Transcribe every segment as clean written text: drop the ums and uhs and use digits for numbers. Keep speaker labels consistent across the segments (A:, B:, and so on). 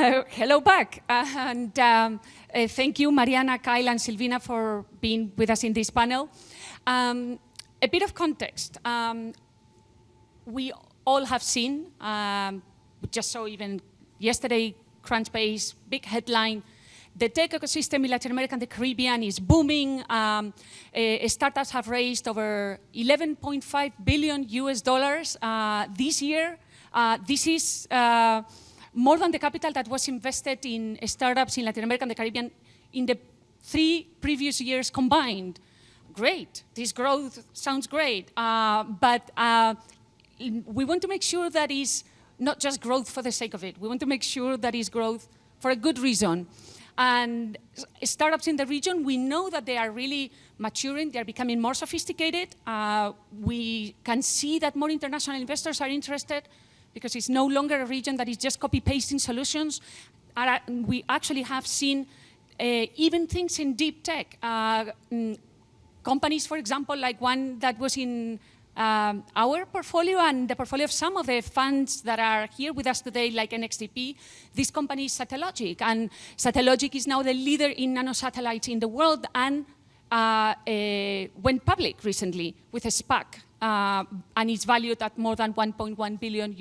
A: Hello back. Thank you, Mariana, Kyle, and Silvina for being with us in this panel. A bit of context. We all have seen, we just saw even yesterday, Crunchbase, big headline, the tech ecosystem in Latin America and the Caribbean is booming. Startups have raised over $11.5 billion this year. This is more than the capital that was invested in startups in Latin America and the Caribbean in the 3 previous years combined. Great, this growth sounds great, but we want to make sure that is not just growth for the sake of it. We want to make sure that is growth for a good reason. And startups in the region, we know that they are really maturing, they are becoming more sophisticated. We can see that more international investors are interested because it's no longer a region that is just copy-pasting solutions. We actually have seen even things in deep tech. Companies, for example, like one that was in our portfolio and the portfolio of some of the funds that are here with us today, like NXTP, this company is Satellogic, and Satellogic is now the leader in nanosatellites in the world and went public recently with a SPAC, and is valued at more than $1.1 billion.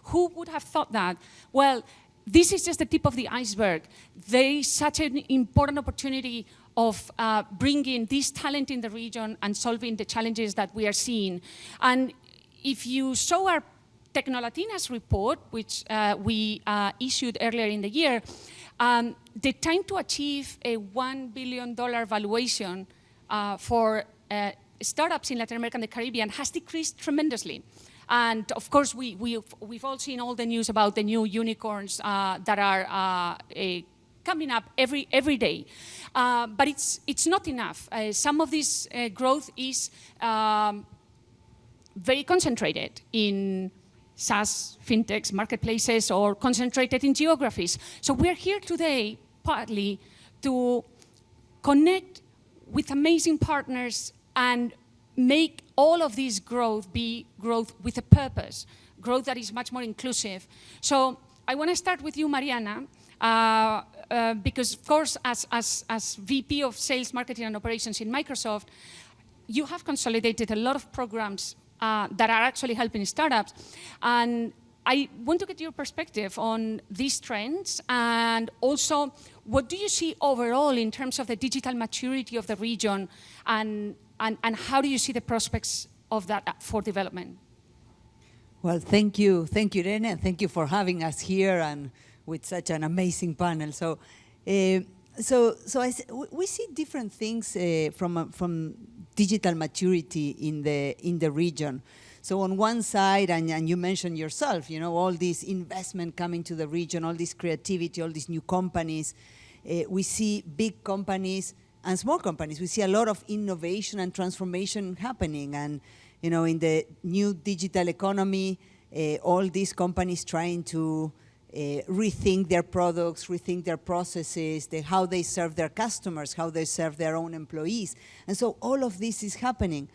A: Who would have thought that? Well, this is just the tip of the iceberg. There is such an important opportunity of bringing this talent in the region and solving the challenges that we are seeing. And if you saw our Tecnolatinas report, which we issued earlier in the year, the time to achieve a $1 billion valuation for startups in Latin America and the Caribbean has decreased tremendously. And of course, we've all seen all the news about the new unicorns that are coming up every day. But it's not enough. Some of this growth is very concentrated in SaaS, fintechs, marketplaces, or concentrated in geographies. So we're here today partly to connect with amazing partners and make all of this growth be growth with a purpose, growth that is much more inclusive. So I want to start with you, Mariana, because of course, as VP of Sales, Marketing and Operations in Microsoft, you have consolidated a lot of programs that are actually helping startups. And I want to get your perspective on these trends, and also what do you see overall in terms of the digital maturity of the region, and how do you see the prospects of that for development?
B: Well, thank you, Irene, and thank you for having us here and with such an amazing panel. So we see different things from digital maturity in the region. So on one side, and you mentioned yourself, you know, all this investment coming to the region, all this creativity, all these new companies. We see big companies and small companies. We see a lot of innovation and transformation happening. And you know, in the new digital economy, all these companies trying to rethink their products, rethink their processes, how they serve their customers, how they serve their own employees. And so all of this is happening.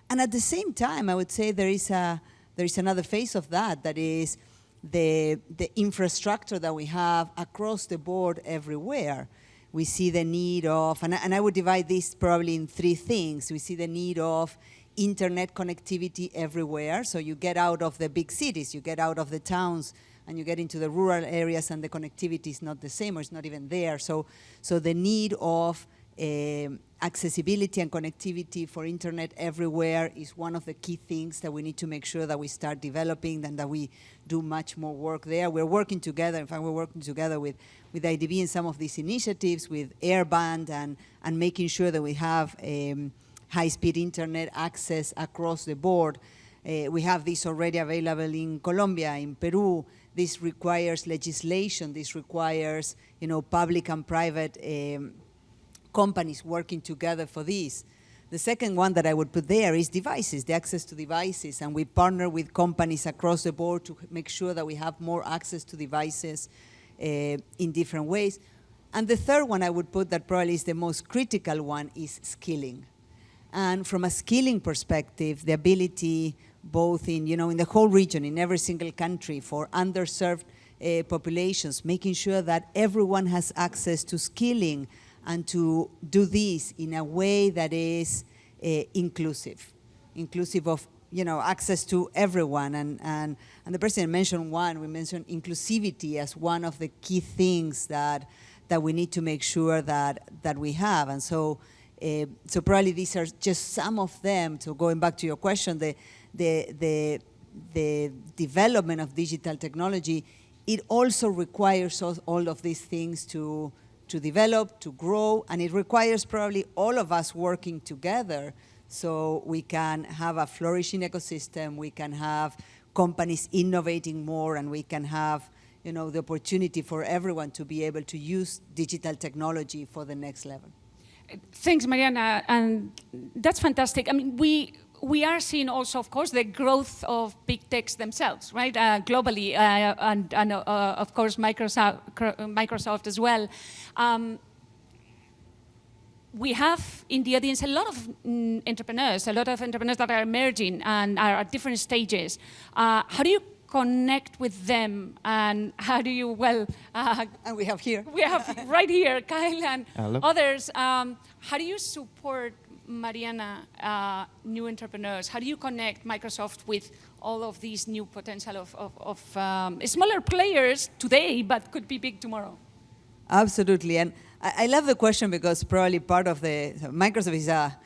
B: And at the same time, I would say there is another phase of that is the infrastructure that we have across the board everywhere. We see the need of, and I would divide this probably in 3 things. We see the need of internet connectivity everywhere. So you get out of the big cities, you get out of the towns, and you get into the rural areas, and the connectivity is not the same, or it's not even there. So the need of accessibility and connectivity for internet everywhere is one of the key things that we need to make sure that we start developing and that we do much more work there. We're working together, in fact, we're working together with IDB in some of these initiatives, with Airband, and making sure that we have high-speed internet access across the board. We have this already available in Colombia, in Peru. This requires legislation. This requires, you know, public and private companies working together for this. The second one that I would put there is devices, the access to devices. And we partner with companies across the board to make sure that we have more access to devices in different ways. And the third one I would put that probably is the most critical one is skilling. And from a skilling perspective, the ability both in, you know, in the whole region, in every single country, for underserved populations, making sure that everyone has access to skilling and to do this in a way that is inclusive of access to everyone. And the president mentioned we mentioned inclusivity as one of the key things that we need to make sure that we have. And so probably these are just some of them. So going back to your question, the development of digital technology, it also requires all of these things to develop, to grow, and it requires probably all of us working together so we can have a flourishing ecosystem, we can have companies innovating more, and we can have the opportunity for everyone to be able to use digital technology for the next level.
A: Thanks, Mariana, and that's fantastic. I mean, we are seeing also, of course, the growth of big techs themselves, right? Globally, and of course, Microsoft as well. We have in the audience a lot of entrepreneurs that are emerging and are at different stages. How do you connect with them, and how do you,
B: and we have
A: right here, Kyle and
C: Hello.
A: others, how do you support, Mariana, new entrepreneurs? How do you connect Microsoft with all of these new potential of smaller players today, but could be big tomorrow?
B: Absolutely, and I love the question because probably part of Microsoft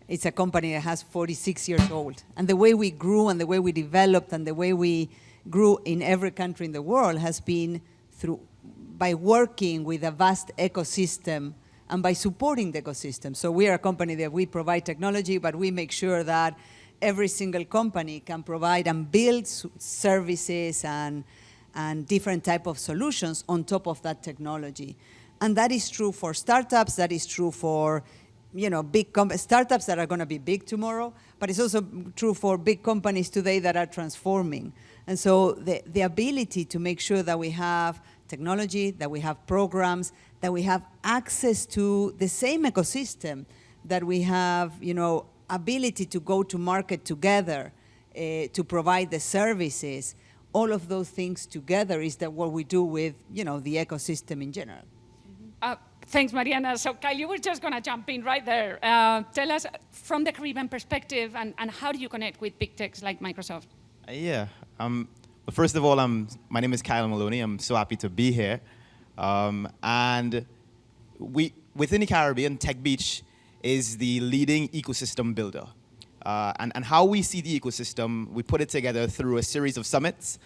B: is a company that has 46 years old, and the way we grew and the way we developed and the way we grew in every country in the world has been by working with a vast ecosystem and by supporting the ecosystem. So we are a company that we provide technology, but we make sure that every single company can provide and build services and different type of solutions on top of that technology. And that is true for startups, that is true for big startups that are going to be big tomorrow, but it's also true for big companies today that are transforming. And so the ability to make sure that we have technology, that we have programs, that we have access to the same ecosystem, that we have ability to go to market together, to provide the services, all of those things together is what we do with the ecosystem in general.
A: Thanks, Mariana. So, Kyle, you were just going to jump in right there. Tell us, from the Caribbean perspective, and how do you connect with big techs like Microsoft?
C: Yeah. Well, first of all, my name is Kyle Maloney. I'm so happy to be here. And within the Caribbean, TechBeach is the leading ecosystem builder. And how we see the ecosystem, we put it together through a series of summits,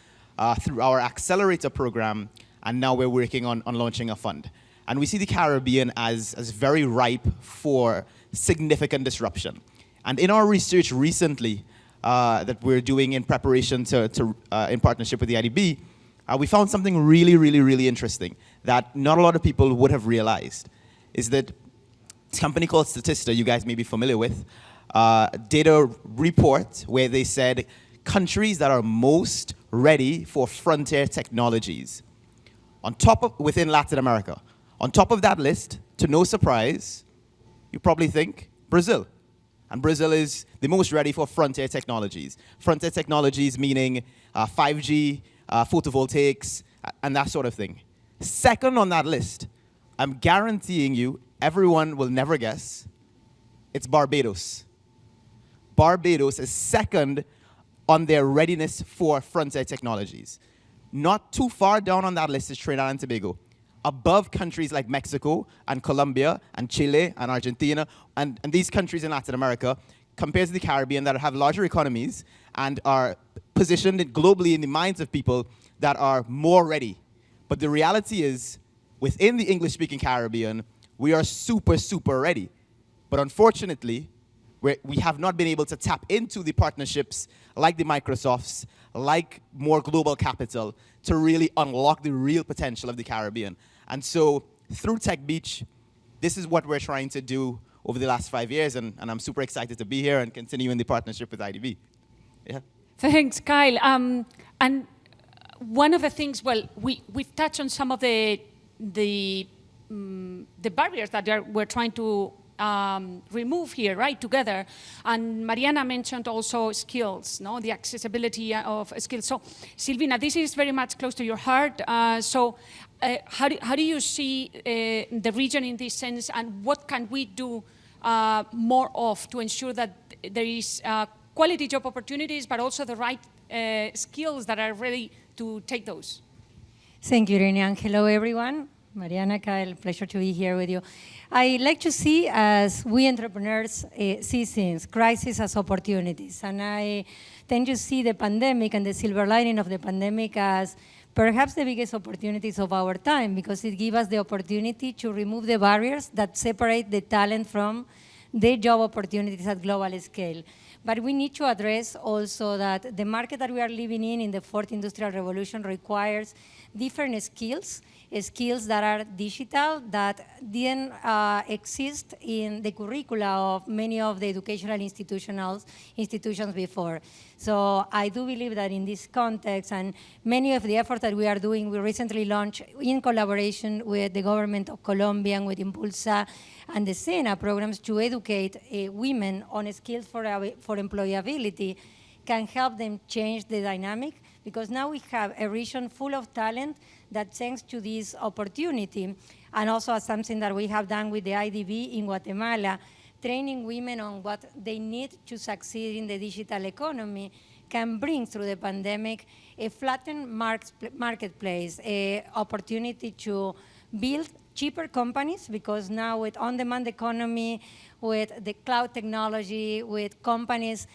C: through our accelerator program, and now we're working on launching a fund. And we see the Caribbean as very ripe for significant disruption. And in our research recently that we're doing in preparation in partnership with the IDB, we found something really, really, really interesting that not a lot of people would have realized, is that a company called Statista, you guys may be familiar with, did a report where they said countries that are most ready for frontier technologies within Latin America. On top of that list, to no surprise, you probably think Brazil. And Brazil is the most ready for frontier technologies. Frontier technologies meaning 5G, photovoltaics, and that sort of thing. Second on that list, I'm guaranteeing you, everyone will never guess, it's Barbados. Barbados is second on their readiness for frontier technologies. Not too far down on that list is Trinidad and Tobago. Above countries like Mexico and Colombia and Chile and Argentina and these countries in Latin America, compared to the Caribbean that have larger economies and are positioned globally in the minds of people that are more ready. But the reality is, within the English-speaking Caribbean, we are super, super ready. But unfortunately, we have not been able to tap into the partnerships like the Microsofts, like more global capital, to really unlock the real potential of the Caribbean. And so through TechBeach, this is what we're trying to do over the last 5 years, and I'm super excited to be here and continue in the partnership with IDB. Yeah.
A: Thanks, Kyle. And one of the things, we've touched on some of the barriers that we're trying to remove here, right, together. And Mariana mentioned also skills, no, the accessibility of skills. So, Silvina, this is very much close to your heart. How do you see the region in this sense, and what can we do more of to ensure that there is quality job opportunities, but also the right skills that are ready to take those?
D: Thank you, Irene, and hello, everyone. Mariana, Kyle, pleasure to be here with you. I like to see, as we entrepreneurs see things, crises as opportunities. And I tend to see the pandemic and the silver lining of the pandemic as perhaps the biggest opportunities of our time, because it gives us the opportunity to remove the barriers that separate the talent from the job opportunities at global scale. But we need to address also that the market that we are living in the fourth industrial revolution requires different skills that are digital, that didn't exist in the curricula of many of the educational institutions before. So I do believe that in this context, and many of the efforts that we are doing, we recently launched in collaboration with the government of Colombia and with Impulsa and the SENA programs to educate women on skills for employability, can help them change the dynamic, because now we have a region full of talent that, thanks to this opportunity, and also as something that we have done with the IDB in Guatemala, training women on what they need to succeed in the digital economy, can bring through the pandemic a flattened marketplace, an opportunity to build cheaper companies, because now with on-demand economy, with the cloud technology, with companies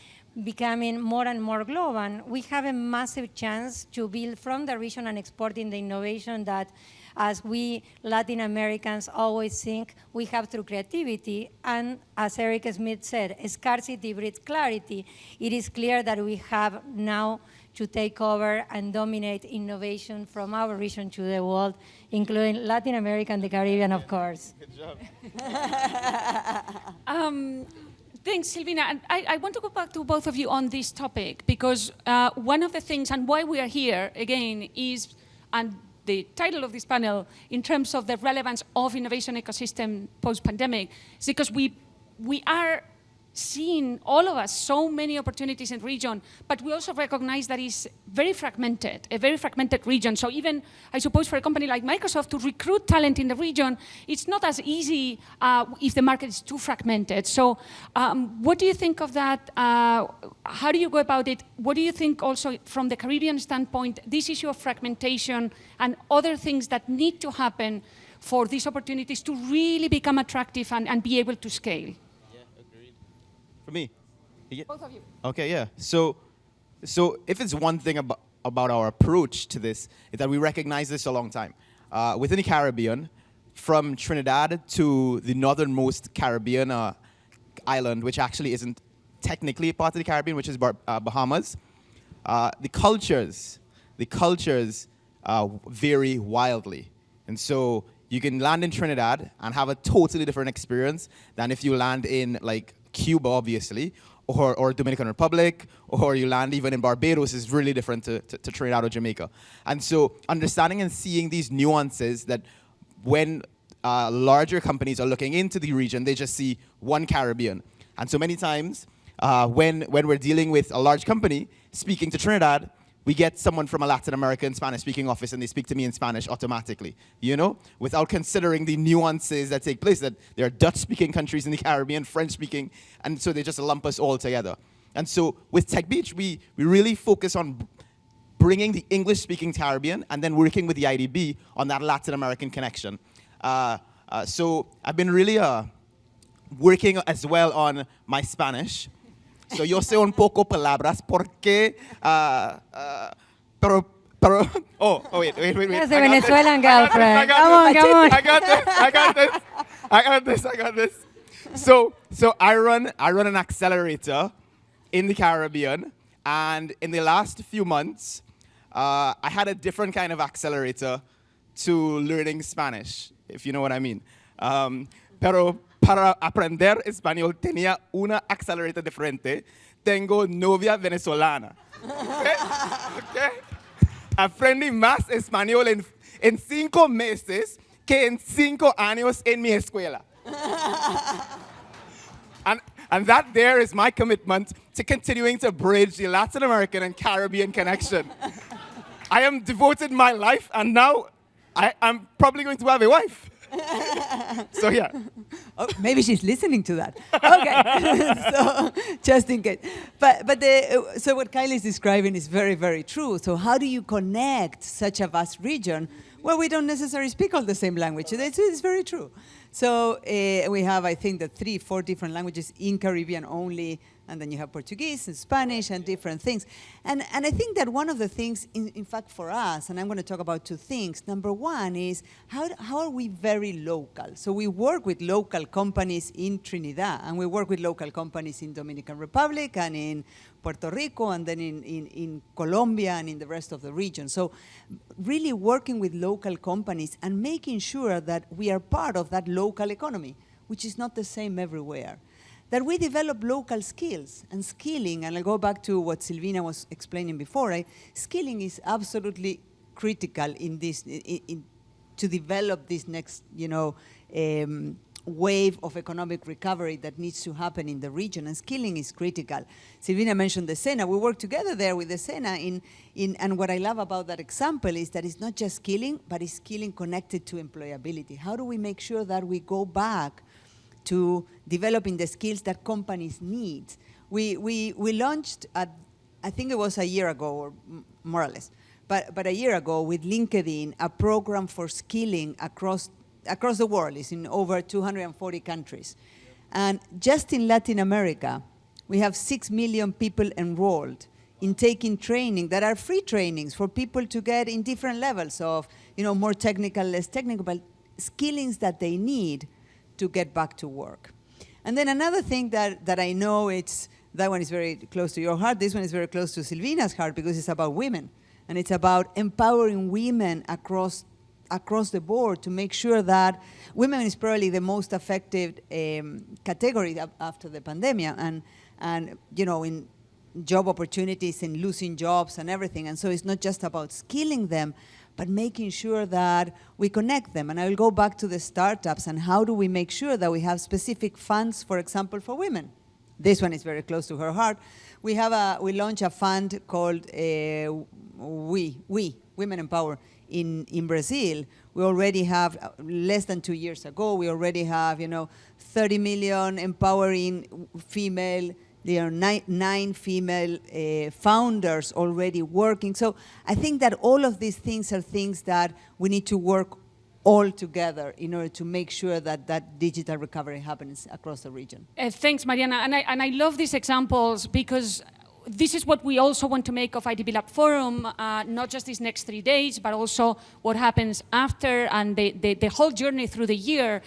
D: becoming more and more global, we have a massive chance to build from the region and exporting the innovation that, as we Latin Americans always think we have through creativity. And as Eric Smith said, scarcity breeds clarity. It is clear that we have now to take over and dominate innovation from our region to the world, including Latin America and the Caribbean, of course.
C: Good job.
A: Thanks, Silvina. And I want to go back to both of you on this topic, because one of the things, and why we are here again, is, and the title of this panel, in terms of the relevance of innovation ecosystem post-pandemic, is because we are seeing, all of us, so many opportunities in the region, but we also recognize that it's very fragmented, a very fragmented region. So even, I suppose, for a company like Microsoft to recruit talent in the region, it's not as easy if the market is too fragmented. So what do you think of that? How do you go about it? What do you think also from the Caribbean standpoint, this issue of fragmentation and other things that need to happen for these opportunities to really become attractive and be able to scale?
C: For me?
A: Both of you.
C: Okay, yeah. So if it's one thing about our approach to this, is that we recognize this a long time. Within the Caribbean, from Trinidad to the northernmost Caribbean island, which actually isn't technically part of the Caribbean, which is Bahamas, the cultures vary wildly. And so you can land in Trinidad and have a totally different experience than if you land in, like, Cuba, obviously, or Dominican Republic, or you land even in Barbados is really different to Trinidad or Jamaica. And so understanding and seeing these nuances, that when larger companies are looking into the region, they just see one Caribbean. And so many times when we're dealing with a large company speaking to Trinidad, we get someone from a Latin American Spanish-speaking office and they speak to me in Spanish automatically, you know, without considering the nuances that take place, that there are Dutch-speaking countries in the Caribbean, French-speaking, and so they just lump us all together. And so with TechBeach, we really focus on bringing the English-speaking Caribbean and then working with the IDB on that Latin American connection. So I've been really working as well on my Spanish. So yo sé un poco palabras porque, pero, oh, wait.
D: That's the Venezuelan girlfriend. Come on.
C: I got this. So I run an accelerator in the Caribbean, and in the last few months, I had a different kind of accelerator to learning Spanish, if you know what I mean. Pero para aprender español tenía una accelerator diferente. Tengo novia venezolana. Okay? Aprendí más español en 5 meses que en 5 años en mi escuela.
E: And that there is my commitment to continuing to bridge the Latin American and Caribbean connection. I am devoted my life, and now I'm probably going to have a wife. So yeah.
B: Oh, maybe she's listening to that. Okay, so just in case. So what Kyle is describing is very, very true. So how do you connect such a vast region where we don't necessarily speak all the same language? It's very true. So we have, I think, 3-4 different languages in Caribbean only, and then you have Portuguese and Spanish and different things. And I think that one of the things, in fact, for us, and I'm going to talk about 2 things. Number one is, how are we very local? So we work with local companies in Trinidad, and we work with local companies in Dominican Republic and in Puerto Rico, and then in Colombia and in the rest of the region. So really working with local companies and making sure that we are part of that local economy, which is not the same everywhere. That we develop local skills and skilling, and I'll go back to what Silvina was explaining before, right? Skilling is absolutely critical in this, to develop this next, wave of economic recovery that needs to happen in the region, and skilling is critical. Silvina mentioned the SENA. We work together there with the SENA, and what I love about that example is that it's not just skilling, but it's skilling connected to employability. How do we make sure that we go back to developing the skills that companies need? We launched, I think it was a year ago, or more or less, but a year ago with LinkedIn, a program for skilling across the world. It's in over 240 countries. And just in Latin America, we have 6 million people enrolled in taking training that are free trainings for people to get in different levels of, more technical, less technical, but skillings that they need to get back to work. And then another thing that I know that one is very close to your heart. This one is very close to Silvina's heart because it's about women. And it's about empowering women across the board to make sure that women is probably the most affected category after the pandemia, and in job opportunities and losing jobs and everything. And so it's not just about skilling them, but making sure that we connect them. And I will go back to the startups and how do we make sure that we have specific funds, for example, for women. This one is very close to her heart. We launched a fund called Women Empower in Brazil. We already have, less than 2 years ago, we already have 30 million empowering female. There are nine female founders already working. So I think that all of these things are things that we need to work all together in order to make sure that digital recovery happens across the region.
A: Thanks, Mariana. And I love these examples because this is what we also want to make of IDB Lab Forum, not just these next 3 days, but also what happens after and the whole journey through the year.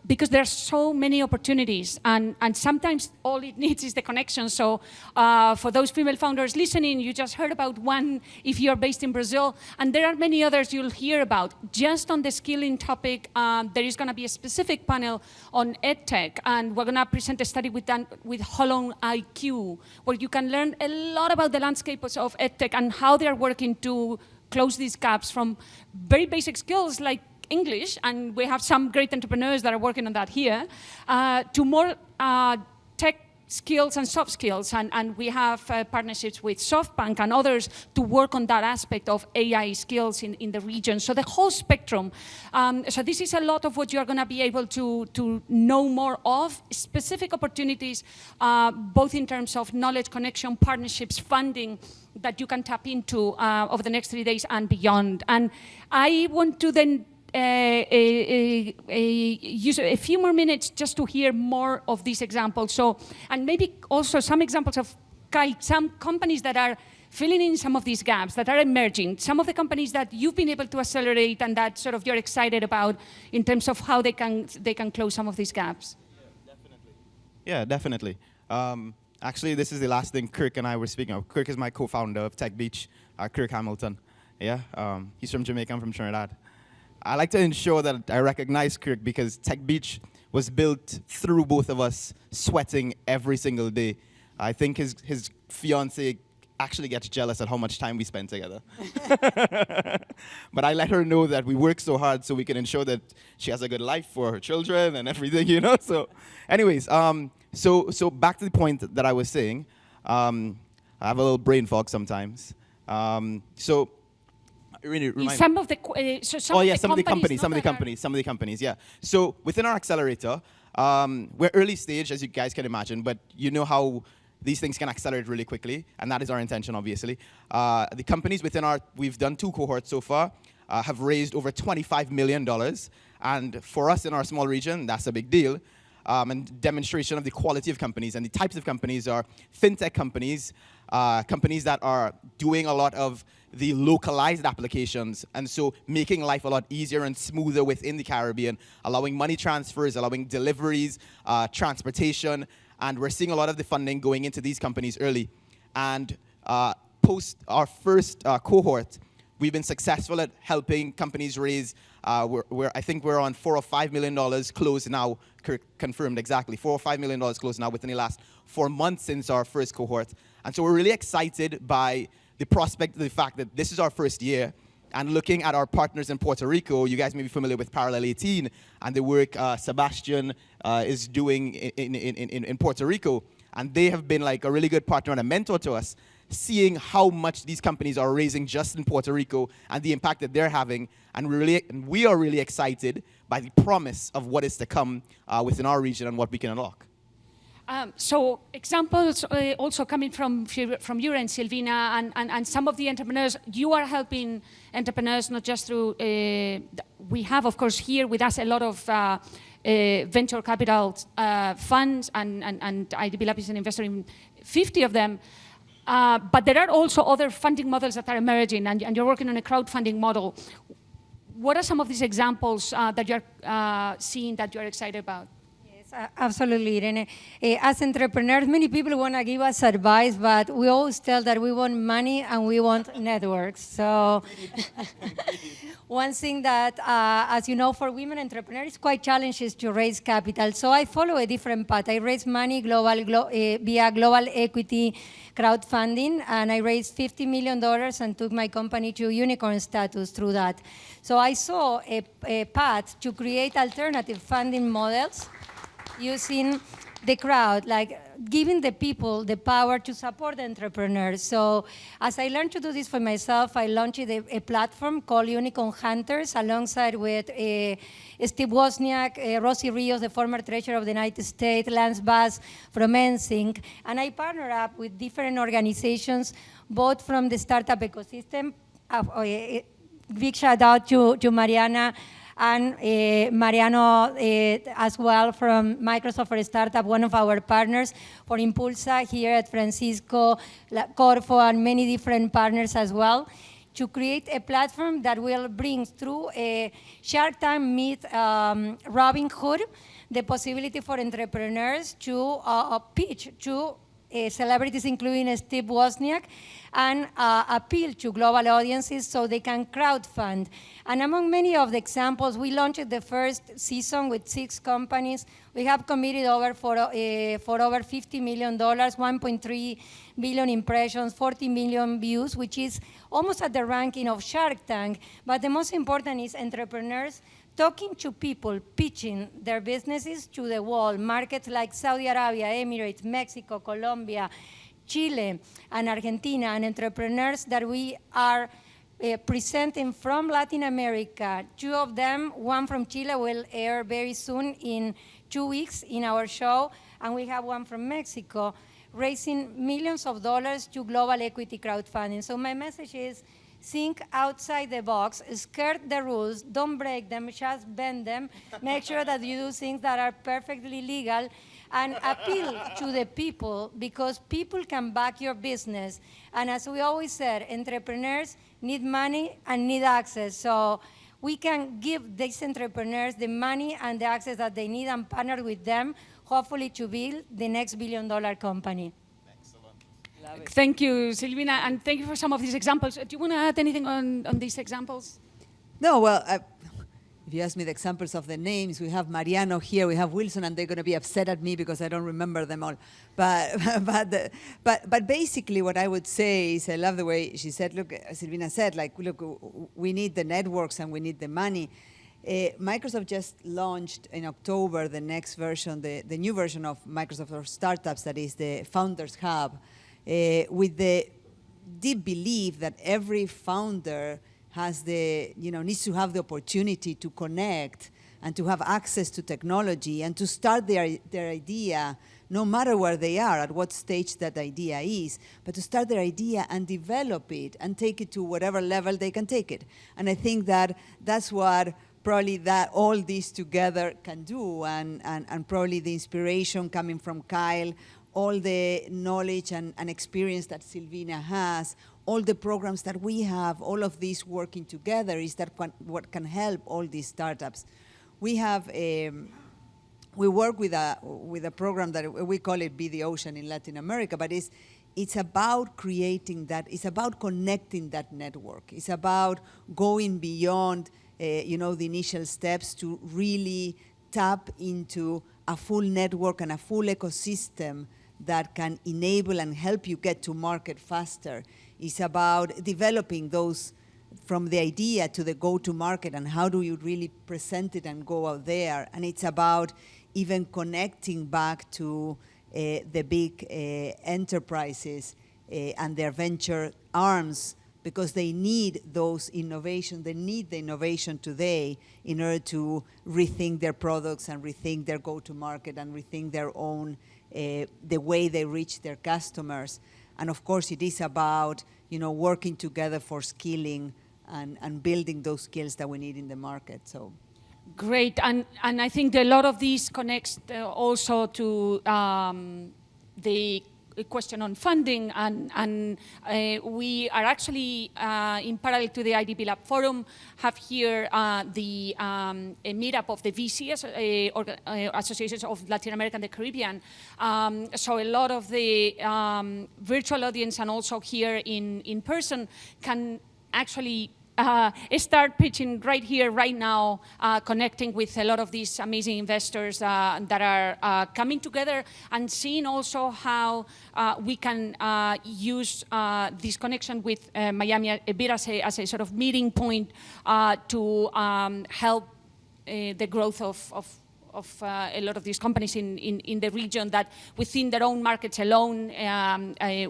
A: Because there are so many opportunities, and sometimes all it needs is the connection. So for those female founders listening, you just heard about one if you're based in Brazil, and there are many others you'll hear about. Just on the skilling topic, there is going to be a specific panel on EdTech, and we're going to present a study with Holon IQ, where you can learn a lot about the landscapes of EdTech and how they're working to close these gaps from very basic skills like English, and we have some great entrepreneurs that are working on that here, to more tech skills and soft skills. And we have partnerships with SoftBank and others to work on that aspect of AI skills in the region. So the whole spectrum. So this is a lot of what you're going to be able to know more of, specific opportunities, both in terms of knowledge, connection, partnerships, funding, that you can tap into over the next 3 days and beyond. And I want to then use a few more minutes just to hear more of these examples. So, and maybe also some examples of some companies that are filling in some of these gaps, that are emerging, some of the companies that you've been able to accelerate and that sort of you're excited about in terms of how they can close some of these gaps.
C: Yeah, definitely. Actually, this is the last thing Kirk and I were speaking of. Kirk is my co-founder of TechBeach, Kirk Hamilton. Yeah, he's from Jamaica, I'm from Trinidad. I like to ensure that I recognize Kirk because TechBeach was built through both of us sweating every single day. I think his fiance actually gets jealous at how much time we spend together. But I let her know that we work so hard so we can ensure that she has a good life for her children and everything, you know? So anyways, so back to the point that I was saying. I have a little brain fog sometimes. So Irene, remind me.
A: Some of the
C: companies, yeah. So within our accelerator, we're early stage, as you guys can imagine, but you know how these things can accelerate really quickly, and that is our intention, obviously. The companies within we've done 2 cohorts so far, have raised over $25 million, and for us in our small region, that's a big deal. And demonstration of the quality of companies, and the types of companies are fintech companies, companies that are doing a lot of the localized applications, and so making life a lot easier and smoother within the Caribbean, allowing money transfers, allowing deliveries, transportation, and we're seeing a lot of the funding going into these companies early. And post our first cohort, we've been successful at helping companies raise, I think we're on $4 or $5 million closed now, confirmed exactly, $4 or $5 million closed now within the last 4 months since our first cohort. And so we're really excited by the prospect of the fact that this is our first year, and looking at our partners in Puerto Rico. You guys may be familiar with Parallel 18 and the work Sebastian is doing in Puerto Rico. And they have been like a really good partner and a mentor to us, seeing how much these companies are raising just in Puerto Rico and the impact that they're having. And we are really excited by the promise of what is to come within our region and what we can unlock.
A: So examples also coming from you and Silvina and some of the entrepreneurs. You are helping entrepreneurs not just through, we have of course here with us a lot of venture capital funds, and IDB Lab is an investor in 50 of them. But there are also other funding models that are emerging, and you're working on a crowdfunding model. What are some of these examples that you're seeing that you're excited about?
D: Absolutely, Irene. As entrepreneurs, many people want to give us advice, but we always tell that we want money and we want networks. So one thing that, as you know, for women entrepreneurs, it's quite challenging to raise capital. So I follow a different path. I raise money via global equity crowdfunding, and I raised $50 million and took my company to unicorn status through that. So I saw a path to create alternative funding models using the crowd, like giving the people the power to support entrepreneurs. So as I learned to do this for myself, I launched a platform called Unicorn Hunters alongside with Steve Wozniak, Rosie Rios, the former treasurer of the United States, Lance Bass from NSYNC, and I partner up with different organizations, both from the startup ecosystem. Big shout out to Mariana, and Mariano as well from Microsoft for a Startup, one of our partners, for Impulsa here at Francisco, Corfo, and many different partners as well, to create a platform that will bring through a Shark Tank meet Robin Hood the possibility for entrepreneurs to pitch to celebrities, including Steve Wozniak, and appeal to global audiences so they can crowdfund. And among many of the examples, we launched the first season with 6 companies. We have committed for over $50 million, 1.3 billion impressions, 40 million views, which is almost at the ranking of Shark Tank. But the most important is entrepreneurs talking to people, pitching their businesses to the world. Markets like Saudi Arabia, Emirates, Mexico, Colombia, Chile, and Argentina, and entrepreneurs that we are presenting from Latin America. 2 of them, one from Chile will air very soon in 2 weeks in our show, and we have one from Mexico, raising millions of dollars to global equity crowdfunding. So my message is, think outside the box, skirt the rules, don't break them, just bend them, make sure that you do things that are perfectly legal, and appeal to the people, because people can back your business. And as we always said, entrepreneurs need money and need access. So we can give these entrepreneurs the money and the access that they need and partner with them, hopefully to build the next billion-dollar company.
A: Thank you, Silvina, and thank you for some of these examples. Do you want to add anything on these examples?
B: No, well, if you ask me the examples of the names, we have Mariano here, we have Wilson, and they're going to be upset at me because I don't remember them all. But basically what I would say is, I love the way she said, look, Silvina said, like, look, we need the networks and we need the money. Microsoft just launched in October the next version, the new version of Microsoft for Startups, that is the Founders Hub, with the deep belief that every founder has needs to have the opportunity to connect and to have access to technology and to start their idea, no matter where they are, at what stage that idea is, but to start their idea and develop it and take it to whatever level they can take it. And I think that that's what probably that all this together can do, and probably the inspiration coming from Kyle, all the knowledge and experience that Silvina has, all the programs that we have, all of this working together is that what can help all these startups. We work with a program that we call it Be the Ocean in Latin America, but it's about creating that, it's about connecting that network. It's about going beyond the initial steps to really tap into a full network and a full ecosystem that can enable and help you get to market faster. It's about developing those from the idea to the go-to-market and how do you really present it and go out there. And it's about even connecting back to the big enterprises and their venture arms, because they need those innovations. They need the innovation today in order to rethink their products and rethink their go-to-market and rethink their own, the way they reach their customers. And of course, it is about working together for skilling and building those skills that we need in the market. So,
A: great, and I think a lot of these connects also to the question on funding, and we are actually in parallel to the IDP Lab Forum have here the a meetup of the VCs, Associations of Latin America and the Caribbean. So a lot of the virtual audience and also here in person can actually start pitching right here, right now, connecting with a lot of these amazing investors that are coming together, and seeing also how we can use this connection with Miami a bit as a sort of meeting point to help the growth of a lot of these companies in the region that within their own markets alone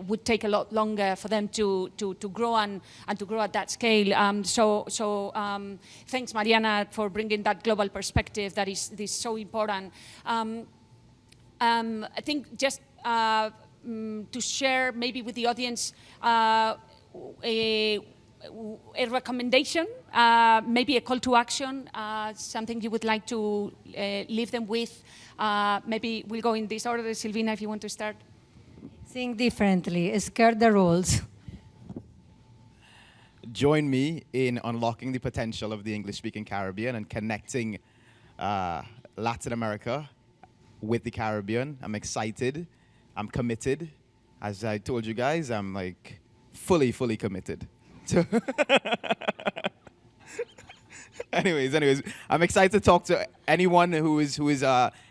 A: would take a lot longer for them to grow and to grow at that scale. So thanks, Mariana, for bringing that global perspective that is so important. I think just to share maybe with the audience a recommendation, maybe a call to action, something you would like to leave them with. Maybe we'll go in this order. Silvina, if you want to start.
D: Think differently, skirt the rules.
C: Join me in unlocking the potential of the English-speaking Caribbean and connecting Latin America with the Caribbean. I'm excited. I'm committed. As I told you guys, I'm like fully committed. Anyways, I'm excited to talk to anyone who is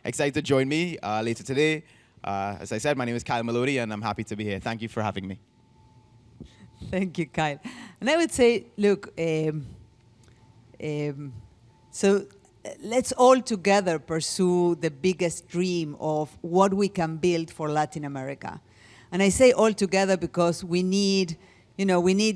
C: excited to join me later today. As I said, my name is Kyle Maloney, and I'm happy to be here. Thank you for having me.
B: Thank you, Kyle. And I would say, look, so let's all together pursue the biggest dream of what we can build for Latin America. And I say all together because we need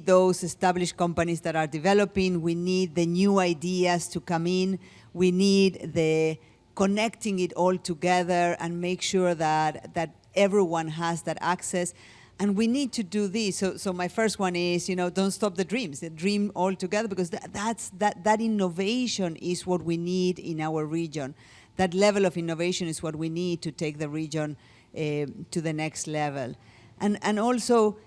B: those established companies that are developing. We need the new ideas to come in. We need the connecting it all together and make sure that everyone has that access. And we need to do this. So my first one is, don't stop the dreams. The dream all together, because that innovation is what we need in our region. That level of innovation is what we need to take the region to the next level. And also,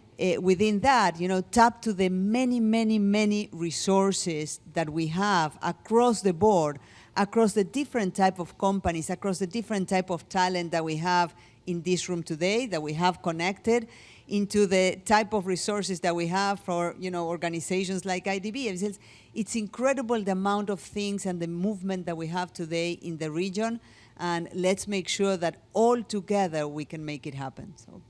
B: within that, tap to the many resources that we have across the board, across the different type of companies, across the different type of talent that we have in this room today, that we have connected. into the type of resources that we have for, organizations like IDB. It's incredible the amount of things and the movement that we have today in the region, and let's make sure that all together we can make it happen. So.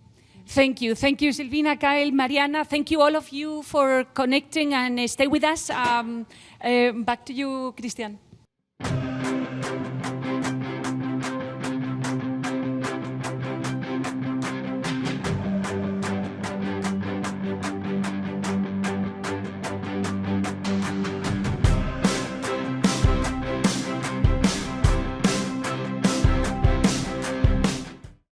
A: Thank you, Silvina, Kyle, Mariana. Thank you, all of you, for connecting and stay with us. Back to you, Christian.